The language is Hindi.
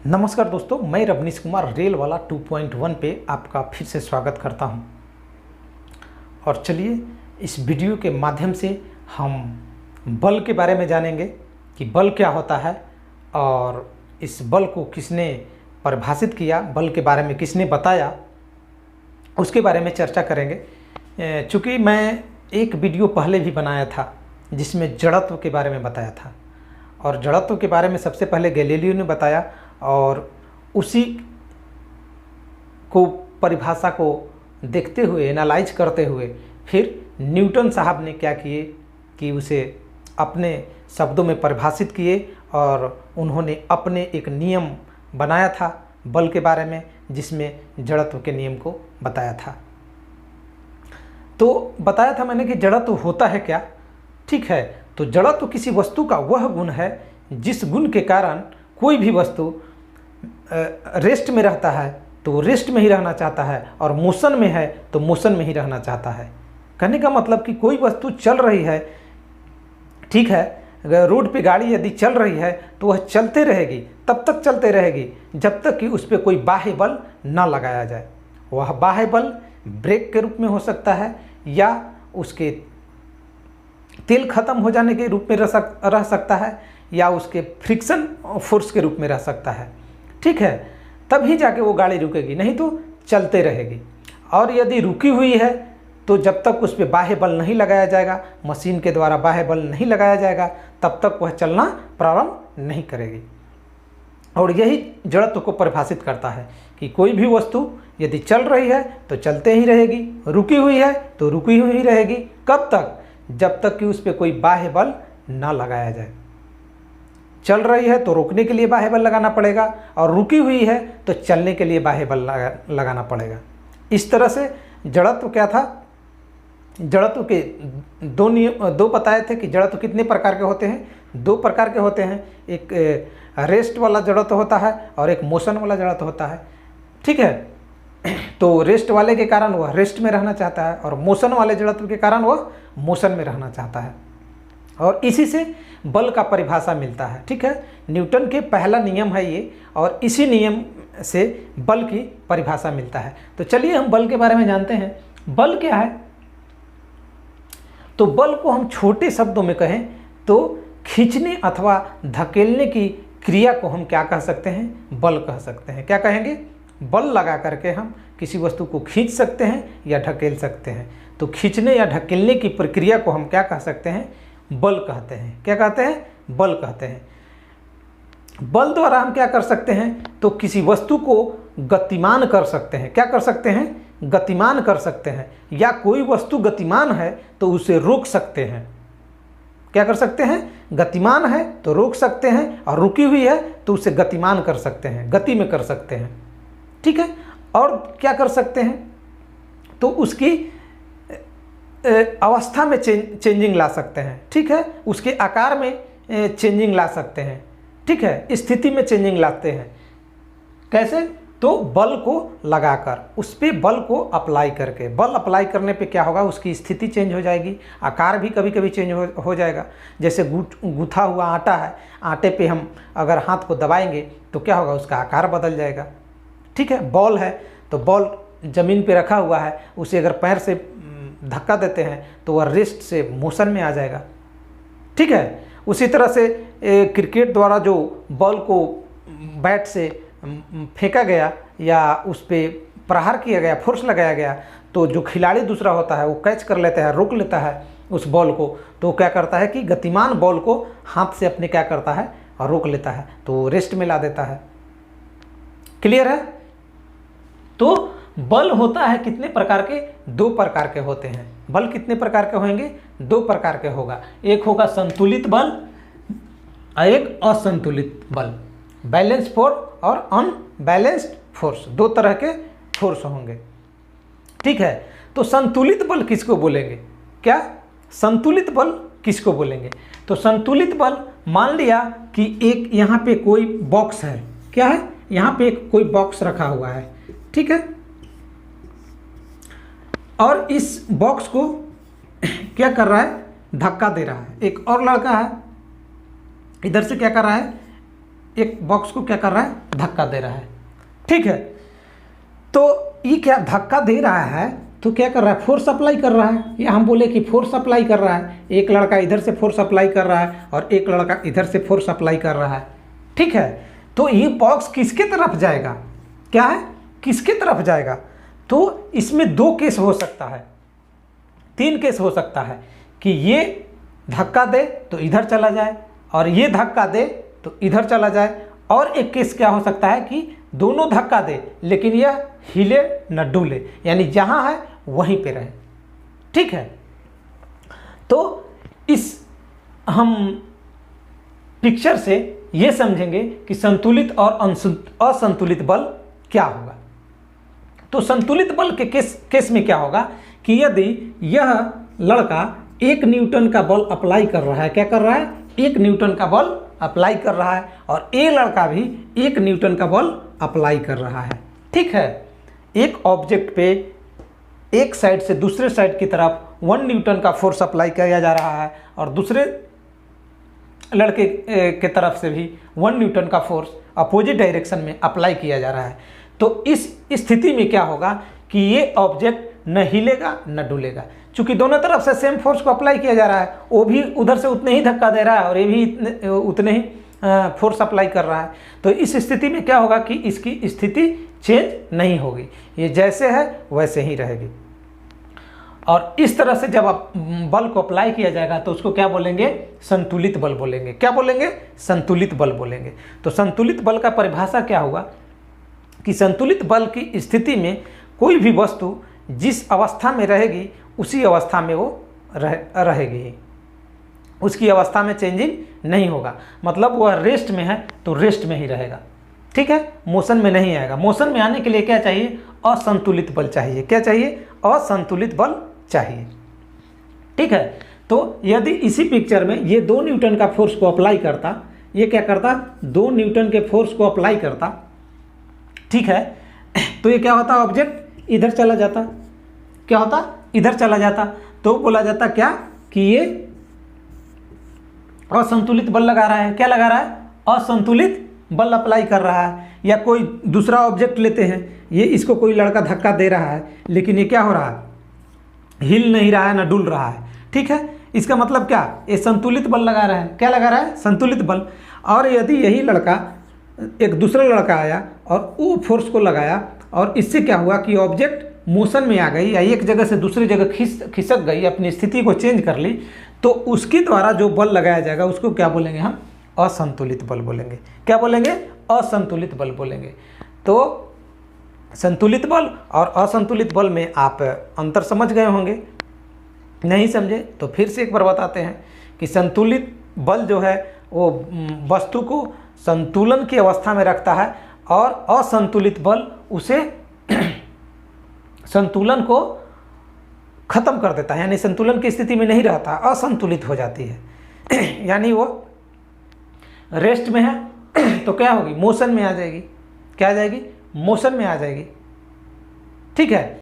नमस्कार दोस्तों, मैं रवनीश कुमार रेल वाला 2.1 पे आपका फिर से स्वागत करता हूं। और चलिए इस वीडियो के माध्यम से हम बल के बारे में जानेंगे कि बल क्या होता है और इस बल को किसने परिभाषित किया, बल के बारे में किसने बताया, उसके बारे में चर्चा करेंगे। चूँकि मैं एक वीडियो पहले भी बनाया था जिसमें जड़त्व के बारे में बताया था और जड़त्व के बारे में सबसे पहले गैलीलियो ने बताया और उसी को परिभाषा को देखते हुए एनालाइज करते हुए फिर न्यूटन साहब ने क्या किए कि उसे अपने शब्दों में परिभाषित किए और उन्होंने अपने एक नियम बनाया था बल के बारे में, जिसमें जड़त्व के नियम को बताया था। तो बताया था मैंने कि जड़त्व होता है क्या। ठीक है, तो जड़त्व किसी वस्तु का वह गुण है जिस गुण के कारण कोई भी वस्तु रेस्ट में रहता है तो रेस्ट में ही रहना चाहता है और मोशन में है तो मोशन में ही रहना चाहता है। कहने का मतलब कि कोई वस्तु चल रही है, ठीक है, अगर रोड पे गाड़ी यदि चल रही है तो वह चलते रहेगी, तब तक चलते रहेगी जब तक कि उस पर कोई बाह्य बल ना लगाया जाए। वह बाह्य बल ब्रेक के रूप में हो सकता है या उसके तेल खत्म हो जाने के रूप में रह सकता है या उसके फ्रिक्शन फोर्स के रूप में रह सकता है। ठीक है, तभी जाके वो गाड़ी रुकेगी, नहीं तो चलते रहेगी। और यदि रुकी हुई है तो जब तक उस पर बाह्य बल नहीं लगाया जाएगा, मशीन के द्वारा बाह्य बल नहीं लगाया जाएगा, तब तक वह चलना प्रारंभ नहीं करेगी। और यही जड़त्व को परिभाषित करता है कि कोई भी वस्तु यदि चल रही है तो चलते ही रहेगी, रुकी हुई है तो रुकी हुई रहेगी। कब तक? जब तक कि उस पर कोई बाह्य बल ना लगाया जाए। चल रही है तो रोकने के लिए बाह्य बल लगाना पड़ेगा और रुकी हुई है तो चलने के लिए बाह्य बल लगाना पड़ेगा। इस तरह से जड़त्व क्या था, जड़त्व के दो बताए थे कि जड़त्व कितने प्रकार के होते हैं। दो प्रकार के होते हैं, एक रेस्ट वाला जड़त्व होता है और एक मोशन वाला जड़त्व होता है। ठीक है, तो रेस्ट वाले के कारण वह रेस्ट में रहना चाहता है और मोशन वाले जड़त्व के कारण वह मोशन में रहना चाहता है। और इसी से बल का परिभाषा मिलता है। ठीक है, न्यूटन के पहला नियम है ये और इसी नियम से बल की परिभाषा मिलता है। तो चलिए हम बल के बारे में जानते हैं। बल क्या है? तो बल को हम छोटे शब्दों में कहें तो खींचने अथवा धकेलने की क्रिया को हम क्या कह सकते हैं? बल कह सकते हैं। क्या कहेंगे? बल लगा करके हम किसी वस्तु को खींच सकते हैं या ढकेल सकते हैं। तो खींचने या ढकेलने की प्रक्रिया को हम क्या कह सकते हैं? बल कहते हैं। क्या कहते हैं? बल कहते हैं। बल द्वारा हम क्या कर सकते हैं? तो किसी वस्तु को गतिमान कर सकते हैं। क्या कर सकते हैं? गतिमान कर सकते हैं। या कोई वस्तु गतिमान है तो उसे रोक सकते हैं। क्या कर सकते हैं? गतिमान है तो रोक सकते हैं और रुकी हुई है तो उसे गतिमान कर सकते हैं, गति में कर सकते हैं। ठीक है, और क्या कर सकते हैं? तो उसकी अवस्था में चेंजिंग ला सकते हैं। ठीक है, उसके आकार में चेंजिंग ला सकते हैं। ठीक है, स्थिति में चेंजिंग लाते हैं। कैसे? तो बल को लगाकर, उस पर बल को अप्लाई करके। बल अप्लाई करने पे क्या होगा? उसकी स्थिति चेंज हो जाएगी, आकार भी कभी कभी चेंज हो जाएगा। जैसे गूथा हुआ आटा है, आटे पे हम अगर हाथ को दबाएंगे तो क्या होगा? उसका आकार बदल जाएगा। ठीक है, बॉल है तो बॉल ज़मीन पे रखा हुआ है, उसे अगर पैर से धक्का देते हैं तो वह रेस्ट से मोशन में आ जाएगा। ठीक है, उसी तरह से क्रिकेट द्वारा जो बॉल को बैट से फेंका गया या उस पर प्रहार किया गया, फोर्स लगाया गया, तो जो खिलाड़ी दूसरा होता है वो कैच कर लेता है, रोक लेता है उस बॉल को। तो क्या करता है कि गतिमान बॉल को हाथ से अपने क्या करता है? और रोक लेता है, तो रेस्ट में ला देता है। क्लियर है? तो बल होता है कितने प्रकार के? दो प्रकार के होते हैं। बल कितने प्रकार के होंगे? दो प्रकार के होगा। एक होगा संतुलित बल और एक असंतुलित बल। बैलेंस फोर्स और अनबैलेंस्ड फोर्स, दो तरह के फोर्स होंगे। ठीक है, तो संतुलित बल किसको बोलेंगे? क्या संतुलित बल किसको बोलेंगे? तो संतुलित बल, मान लिया कि एक यहाँ पे कोई बॉक्स है। क्या है? यहाँ पे कोई बॉक्स रखा हुआ है। ठीक है, और इस बॉक्स को क्या कर रहा है? धक्का दे रहा है। एक और लड़का है, इधर से क्या कर रहा है? एक बॉक्स को क्या कर रहा है, धक्का दे रहा है। ठीक है, तो ये क्या धक्का दे रहा है, तो क्या कर रहा है, फोर्स अप्लाई कर रहा है। या हम बोले कि फोर्स अप्लाई कर रहा है, एक लड़का इधर से फोर्स अप्लाई कर रहा है और एक लड़का इधर से फोर्स अप्लाई कर रहा है। ठीक है, तो ये बॉक्स किसके तरफ जाएगा, क्या है, किसके तरफ जाएगा। तो इसमें 2 केस हो सकता है, 3 केस हो सकता है कि ये धक्का दे तो इधर चला जाए और ये धक्का दे तो इधर चला जाए। और एक केस क्या हो सकता है कि दोनों धक्का दे लेकिन यह हिले न डुले, यानी जहाँ है वहीं पे रहे। ठीक है, तो इस हम पिक्चर से ये समझेंगे कि संतुलित और असंतुलित बल क्या होगा। तो संतुलित बल के केस में क्या होगा कि यदि यह लड़का 1 न्यूटन का बल अप्लाई कर रहा है, क्या कर रहा है, 1 न्यूटन का बल अप्लाई कर रहा है और ये लड़का भी 1 न्यूटन का बल अप्लाई कर रहा है। ठीक है, एक ऑब्जेक्ट पे एक साइड से दूसरे साइड की तरफ 1 न्यूटन का फोर्स अप्लाई किया जा रहा है और दूसरे लड़के के तरफ से भी 1 न्यूटन का फोर्स अपोजिट डायरेक्शन में अप्लाई किया जा रहा है। तो इस स्थिति में क्या होगा कि ये ऑब्जेक्ट न हिलेगा न डुलेगा, क्योंकि दोनों तरफ से सेम फोर्स को अप्लाई किया जा रहा है। वो भी उधर से उतने ही धक्का दे रहा है और ये भी उतने ही फोर्स अप्लाई कर रहा है। तो इस स्थिति में क्या होगा कि इसकी स्थिति चेंज नहीं होगी, ये जैसे है वैसे ही रहेगी। और इस तरह से जब आप बल को अप्लाई किया जाएगा तो उसको क्या बोलेंगे, संतुलित बल बोलेंगे। क्या बोलेंगे, संतुलित बल बोलेंगे। तो संतुलित बल का परिभाषा क्या हुआ कि संतुलित बल की स्थिति में कोई भी वस्तु जिस अवस्था में रहेगी उसी अवस्था में वो रहेगी, उसकी अवस्था में चेंजिंग नहीं होगा। मतलब वह रेस्ट में है तो रेस्ट में ही रहेगा। ठीक है, मोशन में नहीं आएगा। मोशन में आने के लिए क्या चाहिए, असंतुलित बल चाहिए। क्या चाहिए, असंतुलित बल चाहिए। ठीक है, तो यदि इसी पिक्चर में ये 2 न्यूटन का फोर्स को अप्लाई करता, ये क्या करता, 2 न्यूटन के फोर्स को अप्लाई करता। ठीक है, तो ये क्या होता, ऑब्जेक्ट इधर चला जाता। क्या होता, इधर चला जाता। तो बोला जाता क्या कि ये असंतुलित बल लगा रहा है। क्या लगा रहा है, असंतुलित बल अप्लाई कर रहा है। या कोई दूसरा ऑब्जेक्ट लेते हैं, ये इसको कोई लड़का धक्का दे रहा है लेकिन ये क्या हो रहा है, हिल नहीं रहा है ना डुल रहा है। ठीक है, इसका मतलब क्या, ये संतुलित बल लगा रहा है। क्या लगा रहा है, संतुलित बल। और यदि यही लड़का, एक दूसरा लड़का आया और वो फोर्स को लगाया और इससे क्या हुआ कि ऑब्जेक्ट मोशन में आ गई या एक जगह से दूसरी जगह खिसक गई, अपनी स्थिति को चेंज कर ली, तो उसके द्वारा जो बल लगाया जाएगा उसको क्या बोलेंगे, हम असंतुलित बल बोलेंगे। क्या बोलेंगे, असंतुलित बल बोलेंगे। तो संतुलित बल और असंतुलित बल में आप अंतर समझ गए होंगे। नहीं समझे तो फिर से एक बार बताते हैं कि संतुलित बल जो है वो वस्तु को संतुलन की अवस्था में रखता है और असंतुलित बल उसे संतुलन को खत्म कर देता है, यानी संतुलन की स्थिति में नहीं रहता, असंतुलित हो जाती है। यानी वो रेस्ट में है तो क्या होगी, मोशन में आ जाएगी। क्या आ जाएगी, मोशन में आ जाएगी। ठीक है,